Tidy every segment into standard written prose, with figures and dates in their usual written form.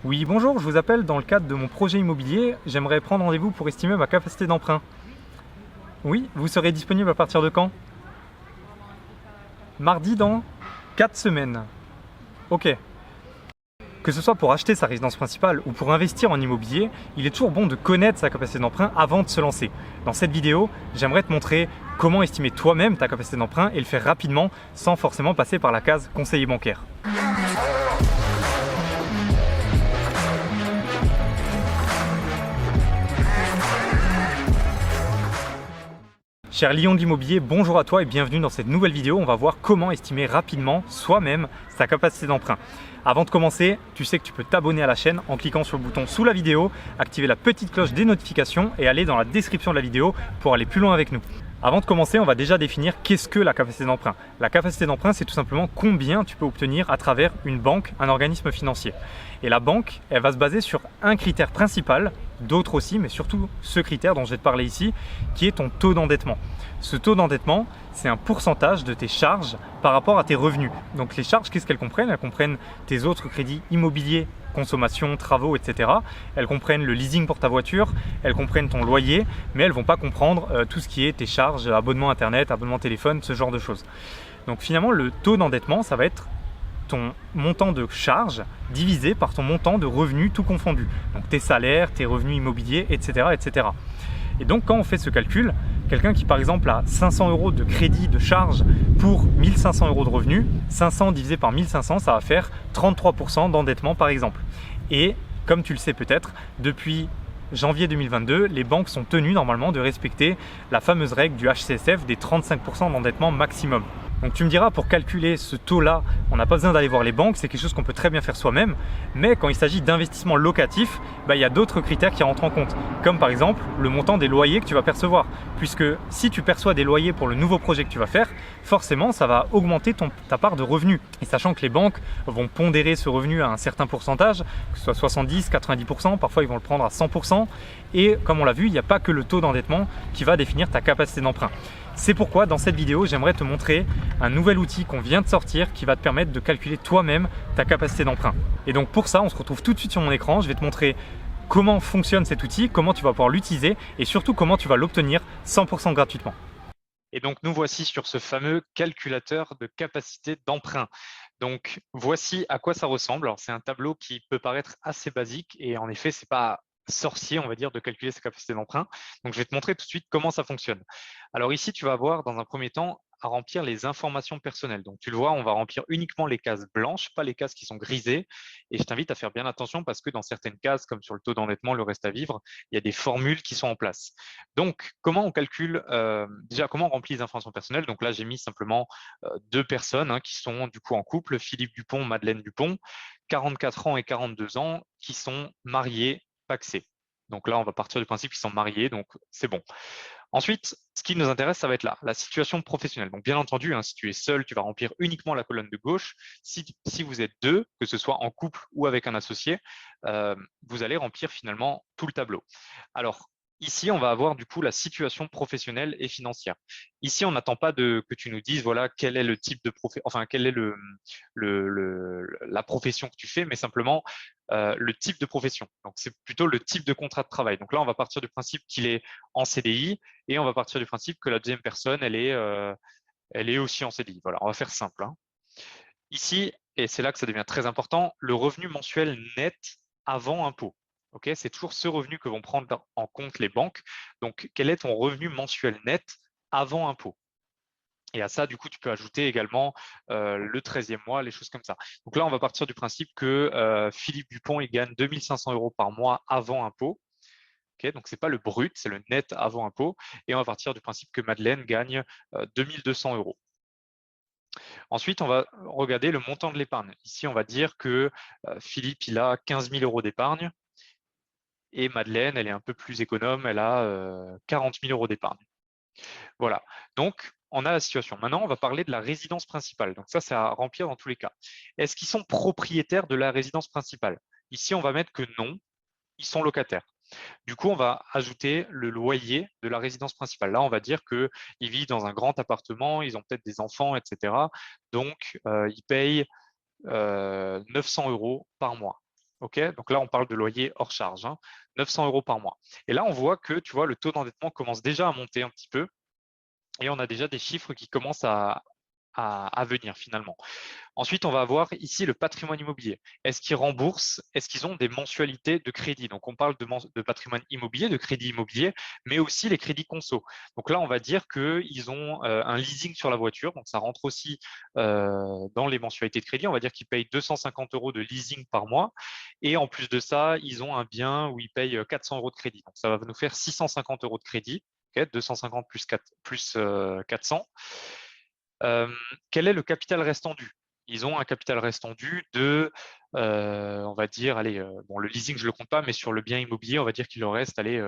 Oui, bonjour, je vous appelle dans le cadre de mon projet immobilier. J'aimerais prendre rendez-vous pour estimer ma capacité d'emprunt. Oui, vous serez disponible à partir de quand? Mardi dans 4 semaines. Ok. Que ce soit pour acheter sa résidence principale ou pour investir en immobilier, il est toujours bon de connaître sa capacité d'emprunt avant de se lancer. Dans cette vidéo, j'aimerais te montrer comment estimer toi-même ta capacité d'emprunt et le faire rapidement sans forcément passer par la case conseiller bancaire. Cher lion de l'immobilier, bonjour à toi et bienvenue dans cette nouvelle vidéo. On va voir comment estimer rapidement soi-même sa capacité d'emprunt. Avant de commencer, tu sais que tu peux t'abonner à la chaîne en cliquant sur le bouton sous la vidéo, activer la petite cloche des notifications et aller dans la description de la vidéo pour aller plus loin avec nous. Avant de commencer, on va déjà définir qu'est-ce que la capacité d'emprunt. La capacité d'emprunt, c'est tout simplement combien tu peux obtenir à travers une banque, un organisme financier. Et la banque, elle va se baser sur un critère principal, d'autres aussi, mais surtout ce critère dont je vais te parler ici, qui est ton taux d'endettement. Ce taux d'endettement, c'est un pourcentage de tes charges par rapport à tes revenus. Donc les charges, qu'est-ce qu'elles comprennent? Elles comprennent tes autres crédits immobiliers, consommation, travaux, etc. Elles comprennent le leasing pour ta voiture, elles comprennent ton loyer, mais elles ne vont pas comprendre tout ce qui est tes charges, abonnement internet, abonnement téléphone, ce genre de choses. Donc finalement, le taux d'endettement, ça va être ton montant de charge divisé par ton montant de revenus tout confondu. Donc tes salaires, tes revenus immobiliers, etc. etc. Et donc quand on fait ce calcul, quelqu'un qui par exemple a 500 € de crédit de charge pour 1500 € de revenus, 500 divisé par 1500, ça va faire 33% d'endettement par exemple. Et comme tu le sais peut-être, depuis janvier 2022, les banques sont tenues normalement de respecter la fameuse règle du HCSF des 35% d'endettement maximum. Donc tu me diras, pour calculer ce taux-là, on n'a pas besoin d'aller voir les banques, c'est quelque chose qu'on peut très bien faire soi-même. Mais quand il s'agit d'investissement locatif, il y a d'autres critères qui rentrent en compte, comme par exemple le montant des loyers que tu vas percevoir. Puisque si tu perçois des loyers pour le nouveau projet que tu vas faire, forcément ça va augmenter ta part de revenus. Et sachant que les banques vont pondérer ce revenu à un certain pourcentage, que ce soit 70, 90%, parfois ils vont le prendre à 100%. Et comme on l'a vu, il n'y a pas que le taux d'endettement qui va définir ta capacité d'emprunt. C'est pourquoi dans cette vidéo, j'aimerais te montrer un nouvel outil qu'on vient de sortir qui va te permettre de calculer toi-même ta capacité d'emprunt. Et donc pour ça, on se retrouve tout de suite sur mon écran. Je vais te montrer comment fonctionne cet outil, comment tu vas pouvoir l'utiliser et surtout comment tu vas l'obtenir 100% gratuitement. Et donc, nous voici sur ce fameux calculateur de capacité d'emprunt. Donc, voici à quoi ça ressemble. Alors, c'est un tableau qui peut paraître assez basique et en effet, c'est pas sorcier, on va dire, de calculer sa capacité d'emprunt. Donc, je vais te montrer tout de suite comment ça fonctionne. Alors ici, tu vas avoir dans un premier temps à remplir les informations personnelles. Donc, tu le vois, on va remplir uniquement les cases blanches, pas les cases qui sont grisées. Et je t'invite à faire bien attention parce que dans certaines cases, comme sur le taux d'endettement, le reste à vivre, il y a des formules qui sont en place. Donc, comment on calcule, déjà, comment on remplit les informations personnelles? Donc là, j'ai mis simplement deux personnes qui sont du coup en couple, Philippe Dupont, Madeleine Dupont, 44 ans et 42 ans, qui sont mariés, pacsés. Donc là, on va partir du principe qu'ils sont mariés, donc c'est bon. Ensuite, ce qui nous intéresse, ça va être là, la situation professionnelle. Donc, bien entendu, si tu es seul, tu vas remplir uniquement la colonne de gauche. Si vous êtes deux, que ce soit en couple ou avec un associé, vous allez remplir finalement tout le tableau. Alors, ici, on va avoir du coup la situation professionnelle et financière. Ici, on n'attend pas que tu nous dises, voilà, quel est le type de quelle est la profession que tu fais, mais simplement le type de profession. Donc, c'est plutôt le type de contrat de travail. Donc là, on va partir du principe qu'il est en CDI et on va partir du principe que la deuxième personne, elle est aussi en CDI. Voilà, on va faire simple. Ici, et c'est là que ça devient très important, le revenu mensuel net avant impôt. Okay, c'est toujours ce revenu que vont prendre en compte les banques. Donc, quel est ton revenu mensuel net avant impôt? Et à ça, du coup, tu peux ajouter également le 13e mois, les choses comme ça. Donc là, on va partir du principe que Philippe Dupont, il gagne 2500 € par mois avant impôt. Okay, donc, ce n'est pas le brut, c'est le net avant impôt. Et on va partir du principe que Madeleine gagne 2200 €. Ensuite, on va regarder le montant de l'épargne. Ici, on va dire que Philippe, il a 15 000 € d'épargne et Madeleine, elle est un peu plus économe, elle a 40 000 € d'épargne. Voilà, donc on a la situation. Maintenant, on va parler de la résidence principale. Donc ça, c'est à remplir dans tous les cas. Est-ce qu'ils sont propriétaires de la résidence principale? Ici, on va mettre que non, ils sont locataires. Du coup, on va ajouter le loyer de la résidence principale. Là, on va dire qu'ils vivent dans un grand appartement, ils ont peut-être des enfants, etc. Donc, ils payent 900 € par mois. Ok, donc là, on parle de loyer hors charge, 900 € par mois. Et là, on voit que tu vois, le taux d'endettement commence déjà à monter un petit peu et on a déjà des chiffres qui commencent à venir finalement. Ensuite, on va avoir ici le patrimoine immobilier. Est-ce qu'ils remboursent? Est-ce qu'ils ont des mensualités de crédit? Donc, on parle de patrimoine immobilier, de crédit immobilier, mais aussi les crédits conso. Donc là, on va dire qu'ils ont un leasing sur la voiture. Donc, ça rentre aussi dans les mensualités de crédit. On va dire qu'ils payent 250 € de leasing par mois. Et en plus de ça, ils ont un bien où ils payent 400 € de crédit. Donc, ça va nous faire 650 € de crédit. Okay, 250 plus 400. Quel est le capital restant dû? Ils ont un capital restant dû de, on va dire, allez, bon, le leasing, je ne le compte pas, mais sur le bien immobilier, on va dire qu'il leur reste, allez,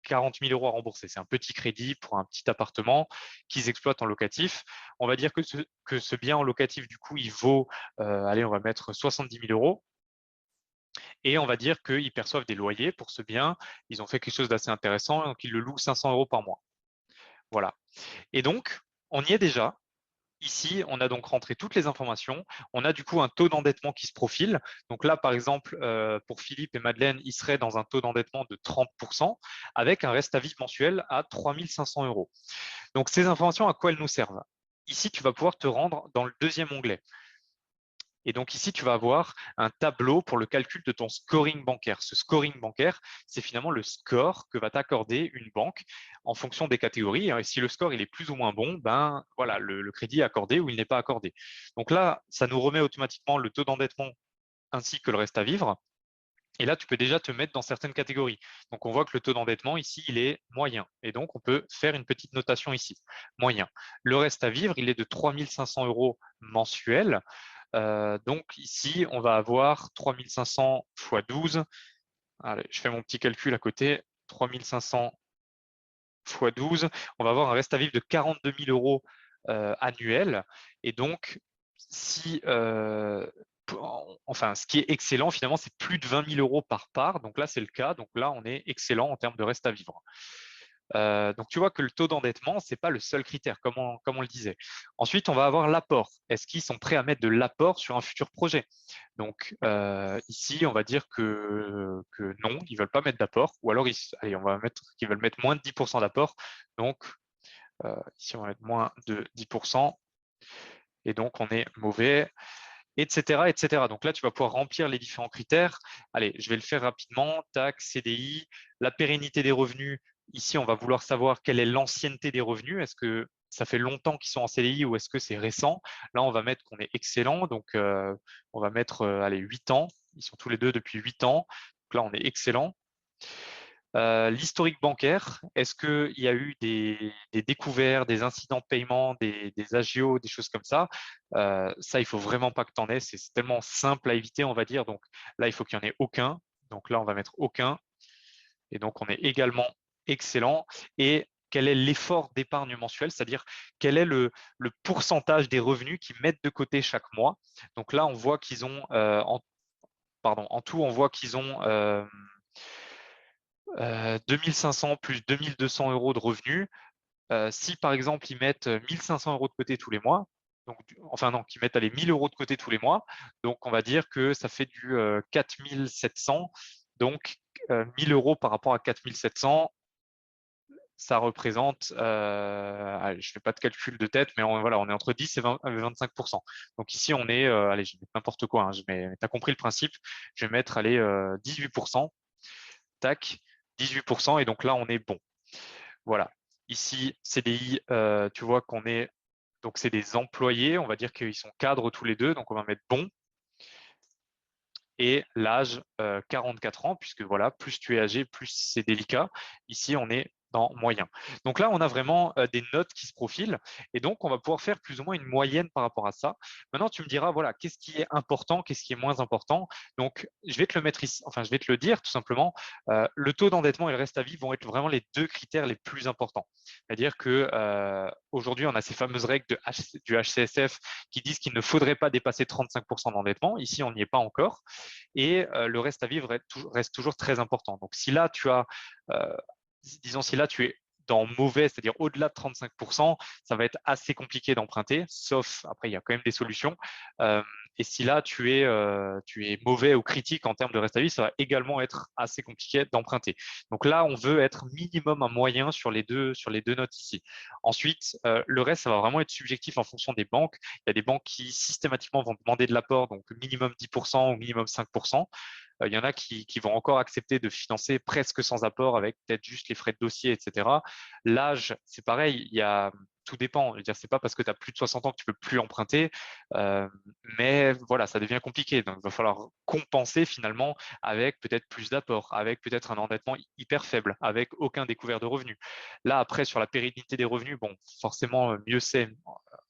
40 000 € à rembourser. C'est un petit crédit pour un petit appartement qu'ils exploitent en locatif. On va dire que ce bien en locatif, du coup, il vaut, allez, on va mettre 70 000 €. Et on va dire qu'ils perçoivent des loyers pour ce bien. Ils ont fait quelque chose d'assez intéressant, donc ils le louent 500 € par mois. Voilà. Et donc, on y est déjà. Ici, on a donc rentré toutes les informations. On a du coup un taux d'endettement qui se profile. Donc là, par exemple, pour Philippe et Madeleine, ils seraient dans un taux d'endettement de 30% avec un reste à vivre mensuel à 3 500 €. Donc ces informations, à quoi elles nous servent? Ici, tu vas pouvoir te rendre dans le deuxième onglet. Et donc ici, tu vas avoir un tableau pour le calcul de ton scoring bancaire. Ce scoring bancaire, c'est finalement le score que va t'accorder une banque en fonction des catégories. Et si le score il est plus ou moins bon, ben voilà, le crédit est accordé ou il n'est pas accordé. Donc là, ça nous remet automatiquement le taux d'endettement ainsi que le reste à vivre. Et là, tu peux déjà te mettre dans certaines catégories. Donc, on voit que le taux d'endettement ici, il est moyen. Et donc, on peut faire une petite notation ici, moyen. Le reste à vivre, il est de 3 500 € mensuels. Donc, ici, on va avoir 3 500 fois 12. Allez, je fais mon petit calcul à côté. 3 500 fois 12. On va avoir un reste à vivre de 42 000 € annuels. Et donc, si enfin, ce qui est excellent, finalement, c'est plus de 20 000 € par part. Donc là, c'est le cas. Donc là, on est excellent en termes de reste à vivre. Donc, tu vois que le taux d'endettement, ce n'est pas le seul critère, comme on le disait. Ensuite, on va avoir l'apport. Est-ce qu'ils sont prêts à mettre de l'apport sur un futur projet? Donc, ici, on va dire que non, ils ne veulent pas mettre d'apport. Ou alors, allez, on va mettre qu'ils veulent mettre moins de 10% d'apport. Donc, ici, on va mettre moins de 10%. Et donc, on est mauvais, etc., etc. Donc là, tu vas pouvoir remplir les différents critères. Allez, je vais le faire rapidement. Tac, CDI, la pérennité des revenus. Ici, on va vouloir savoir quelle est l'ancienneté des revenus. Est-ce que ça fait longtemps qu'ils sont en CDI ou est-ce que c'est récent? Là, on va mettre qu'on est excellent. Donc, on va mettre allez, 8 ans. Ils sont tous les deux depuis 8 ans. Donc là, on est excellent. L'historique bancaire, est-ce qu'il y a eu des découvertes, des incidents de paiement, des agios, des choses comme ça? Ça, il faut vraiment pas que tu en aies. C'est tellement simple à éviter, on va dire. Donc là, il faut qu'il n'y en ait aucun. Donc là, on va mettre aucun. Et donc, on est également excellent. Et quel est l'effort d'épargne mensuel, c'est-à-dire quel est le pourcentage des revenus qu'ils mettent de côté chaque mois? Donc là, on voit qu'ils ont, en tout, on voit qu'ils ont 2500 plus 2200 € de revenus. Si par exemple ils mettent 1500 € de côté tous les mois, donc enfin non, qu'ils mettent allez, 1000 € de côté tous les mois, donc on va dire que ça fait du 4700. Donc 1000 € par rapport à 4700, ça représente, allez, je ne fais pas de calcul de tête, mais voilà, on est entre 10 et 25%. Donc ici, on est, allez, je vais mettre n'importe quoi, tu as compris le principe, je vais mettre allez, 18%. Tac, 18%, et donc là, on est bon. Voilà. Ici, CDI, tu vois qu'on est, donc c'est des employés, on va dire qu'ils sont cadres tous les deux, donc on va mettre bon. Et l'âge, 44 ans, puisque voilà, plus tu es âgé, plus c'est délicat. Ici, on est dans moyen. Donc là, on a vraiment des notes qui se profilent, et donc on va pouvoir faire plus ou moins une moyenne par rapport à ça. Maintenant, tu me diras, voilà, qu'est-ce qui est important, qu'est-ce qui est moins important. Donc, je vais te le mettre ici, enfin, je vais te le dire tout simplement. Le taux d'endettement et le reste à vivre vont être vraiment les deux critères les plus importants. C'est-à-dire que aujourd'hui, on a ces fameuses règles du HCSF qui disent qu'il ne faudrait pas dépasser 35% d'endettement. Ici, on n'y est pas encore. Et le reste à vivre reste toujours très important. Donc, si là, tu as, disons, si là, tu es dans mauvais, c'est-à-dire au-delà de 35%, ça va être assez compliqué d'emprunter, sauf, après, il y a quand même des solutions. Et si là, tu es mauvais ou critique en termes de reste à vivre, ça va également être assez compliqué d'emprunter. Donc là, on veut être minimum un moyen sur les deux notes ici. Ensuite, le reste, ça va vraiment être subjectif en fonction des banques. Il y a des banques qui systématiquement vont demander de l'apport, donc minimum 10% ou minimum 5%. Il y en a qui vont encore accepter de financer presque sans apport avec peut-être juste les frais de dossier, etc. L'âge, c'est pareil, tout dépend. Je veux dire, c'est pas parce que tu as plus de 60 ans que tu peux plus emprunter, mais voilà, ça devient compliqué. Donc, il va falloir compenser finalement avec peut-être plus d'apports, avec peut-être un endettement hyper faible, avec aucun découvert de revenus. Là, après, sur la pérennité des revenus, bon, forcément, mieux c'est.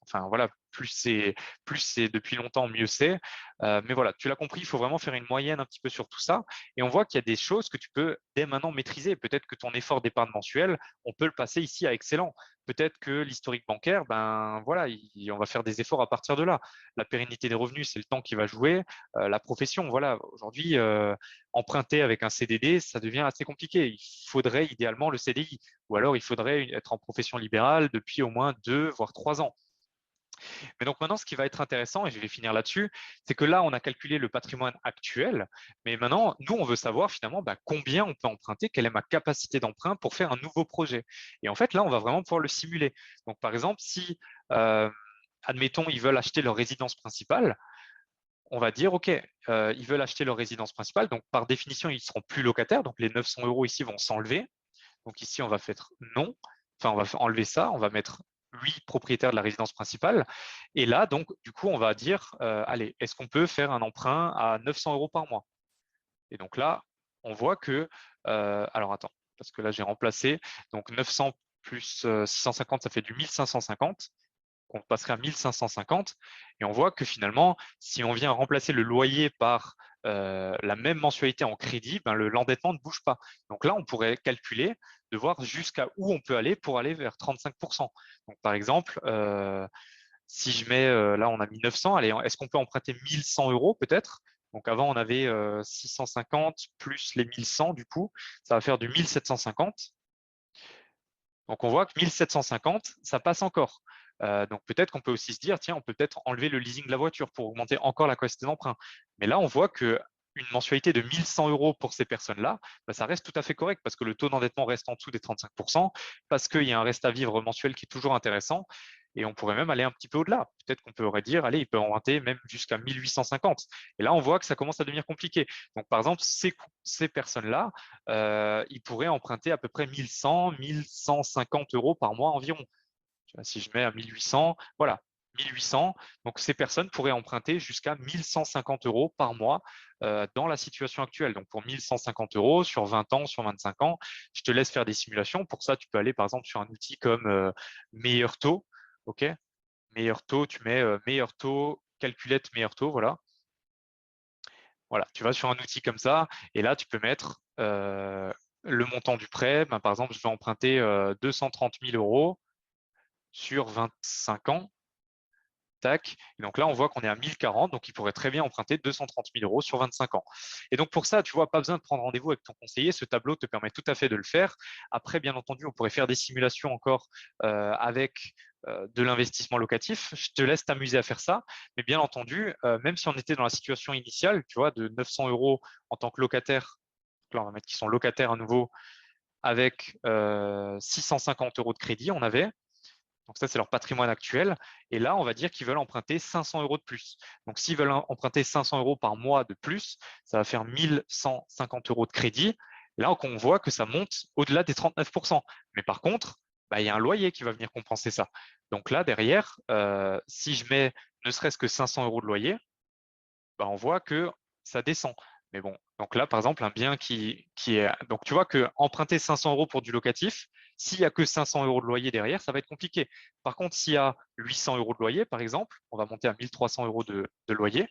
Enfin, voilà, plus c'est depuis longtemps, mieux c'est. Mais voilà, tu l'as compris, il faut vraiment faire une moyenne un petit peu sur tout ça. Et on voit qu'il y a des choses que tu peux dès maintenant maîtriser. Peut-être que ton effort d'épargne mensuel, on peut le passer ici à excellent. Peut-être que l'historique bancaire, ben voilà, on va faire des efforts à partir de là. La pérennité des revenus, c'est le temps qui va jouer. La profession, voilà, aujourd'hui, emprunter avec un CDD, ça devient assez compliqué. Il faudrait idéalement le CDI, ou alors il faudrait être en profession libérale depuis au moins 2, voire 3 ans. Mais donc maintenant, ce qui va être intéressant, et je vais finir là-dessus, c'est que là, on a calculé le patrimoine actuel, mais maintenant, nous, on veut savoir finalement combien on peut emprunter, quelle est ma capacité d'emprunt pour faire un nouveau projet. Et en fait, là, on va vraiment pouvoir le simuler. Donc, par exemple, si, admettons, ils veulent acheter leur résidence principale, on va dire, OK, ils veulent acheter leur résidence principale, donc par définition, ils ne seront plus locataires, donc les 900 € ici vont s'enlever. Donc ici, on va faire non, enfin, on va enlever ça, on va mettre oui propriétaire de la résidence principale. Et là, donc, du coup, on va dire, allez, est-ce qu'on peut faire un emprunt à 900 € par mois? Et donc là, on voit que, alors attends, parce que là, j'ai remplacé, donc 900 plus 650, ça fait du 1550. On passerait à 1550 et on voit que finalement, si on vient remplacer le loyer par la même mensualité en crédit, ben l'endettement ne bouge pas. Donc là, on pourrait calculer de voir jusqu'à où on peut aller pour aller vers 35%. Donc par exemple, si je mets, là on a mis 900, allez, est-ce qu'on peut emprunter 1100 € peut-être? Donc avant, on avait 650 plus les 1100, du coup, ça va faire du 1750. Donc, on voit que 1750, ça passe encore. Donc, peut-être qu'on peut aussi se dire, tiens, on peut peut-être enlever le leasing de la voiture pour augmenter encore la capacité d'emprunt. Mais là, on voit que une mensualité de 1100 € pour ces personnes-là, ça reste tout à fait correct parce que le taux d'endettement reste en dessous des 35%, parce qu'il y a un reste à vivre mensuel qui est toujours intéressant. Et on pourrait même aller un petit peu au-delà. Peut-être qu'on pourrait dire, allez, il peut emprunter même jusqu'à 1850. Et là, on voit que ça commence à devenir compliqué. Donc, par exemple, ces personnes-là, ils pourraient emprunter à peu près 1100, 1150 € par mois environ. Si je mets à 1800, voilà, 1800. Donc, ces personnes pourraient emprunter jusqu'à 1150 € par mois dans la situation actuelle. Donc, pour 1150 € sur 20 ans, sur 25 ans, je te laisse faire des simulations. Pour ça, tu peux aller par exemple sur un outil comme Meilleur Taux. OK, Meilleur Taux, tu mets Meilleur Taux, calculette Meilleur Taux, voilà. Voilà, tu vas sur un outil comme ça et là, tu peux mettre le montant du prêt. Par exemple, je vais emprunter 230 000 € sur 25 ans. Tac. Et donc là, on voit qu'on est à 1040, donc il pourrait très bien emprunter 230 000 € sur 25 ans. Et donc pour ça, tu vois, pas besoin de prendre rendez-vous avec ton conseiller. Ce tableau te permet tout à fait de le faire. Après, bien entendu, on pourrait faire des simulations encore avec de l'investissement locatif. Je te laisse t'amuser à faire ça. Mais bien entendu, même si on était dans la situation initiale, tu vois, de 900 € en tant que locataire, là, on va mettre qu'ils sont locataires à nouveau, avec 650 € de crédit, on avait. Donc ça, c'est leur patrimoine actuel. Et là, on va dire qu'ils veulent emprunter 500 € de plus. Donc s'ils veulent emprunter 500 € par mois de plus, ça va faire 1150 € de crédit. Et là, on voit que ça monte au-delà des 39%. Mais par contre, il y a un loyer qui va venir compenser ça. Donc là, derrière, si je mets ne serait-ce que 500 € de loyer, on voit que ça descend. Mais bon, donc là, par exemple, un bien qui est… Donc, tu vois que emprunter 500 € pour du locatif, s'il n'y a que 500 € de loyer derrière, ça va être compliqué. Par contre, s'il y a 800 € de loyer, par exemple, on va monter à 1300 € de loyer,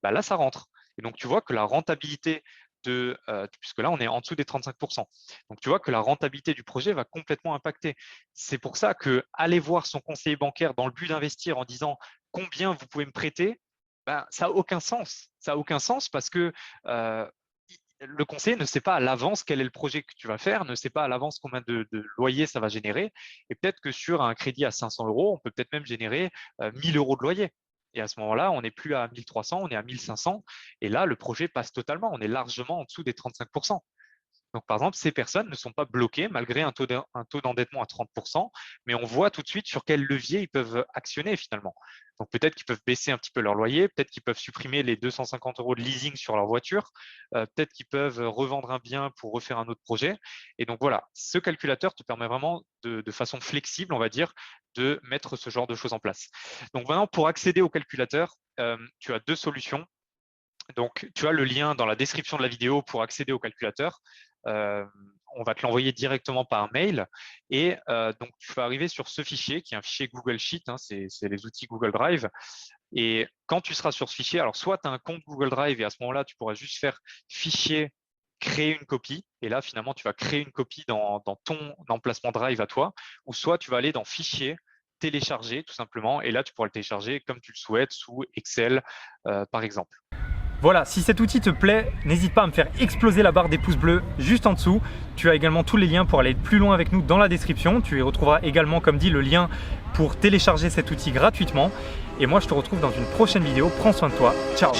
là, ça rentre. Et donc, tu vois que la rentabilité puisque là, on est en dessous des 35%. Donc, tu vois que la rentabilité du projet va complètement impacter. C'est pour ça que aller voir son conseiller bancaire dans le but d'investir en disant combien vous pouvez me prêter, ça n'a aucun sens. Ça n'a aucun sens parce que le conseiller ne sait pas à l'avance quel est le projet que tu vas faire, ne sait pas à l'avance combien de loyer ça va générer. Et peut-être que sur un crédit à 500 €, on peut peut-être même générer 1000 € de loyer. Et à ce moment-là, on n'est plus à 1300, on est à 1500. Et là, le projet passe totalement. On est largement en dessous des 35%. Donc, par exemple, ces personnes ne sont pas bloquées malgré un taux d'endettement à 30%, mais on voit tout de suite sur quel levier ils peuvent actionner finalement. Donc, peut-être qu'ils peuvent baisser un petit peu leur loyer, peut-être qu'ils peuvent supprimer les 250 € de leasing sur leur voiture, peut-être qu'ils peuvent revendre un bien pour refaire un autre projet. Et donc, voilà, ce calculateur te permet vraiment de façon flexible, on va dire, de mettre ce genre de choses en place. Donc, maintenant, pour accéder au calculateur, tu as deux solutions. Donc, tu as le lien dans la description de la vidéo pour accéder au calculateur. On va te l'envoyer directement par mail et donc tu vas arriver sur ce fichier qui est un fichier Google Sheet, hein, c'est les outils Google Drive. Et quand tu seras sur ce fichier, alors soit tu as un compte Google Drive et à ce moment-là, tu pourras juste faire fichier, créer une copie. Et là, finalement, tu vas créer une copie dans ton emplacement Drive à toi, ou soit tu vas aller dans fichier, télécharger tout simplement. Et là, tu pourras le télécharger comme tu le souhaites sous Excel, par exemple. Voilà, si cet outil te plaît, n'hésite pas à me faire exploser la barre des pouces bleus juste en dessous. Tu as également tous les liens pour aller plus loin avec nous dans la description. Tu y retrouveras également, comme dit, le lien pour télécharger cet outil gratuitement. Et moi, je te retrouve dans une prochaine vidéo. Prends soin de toi. Ciao!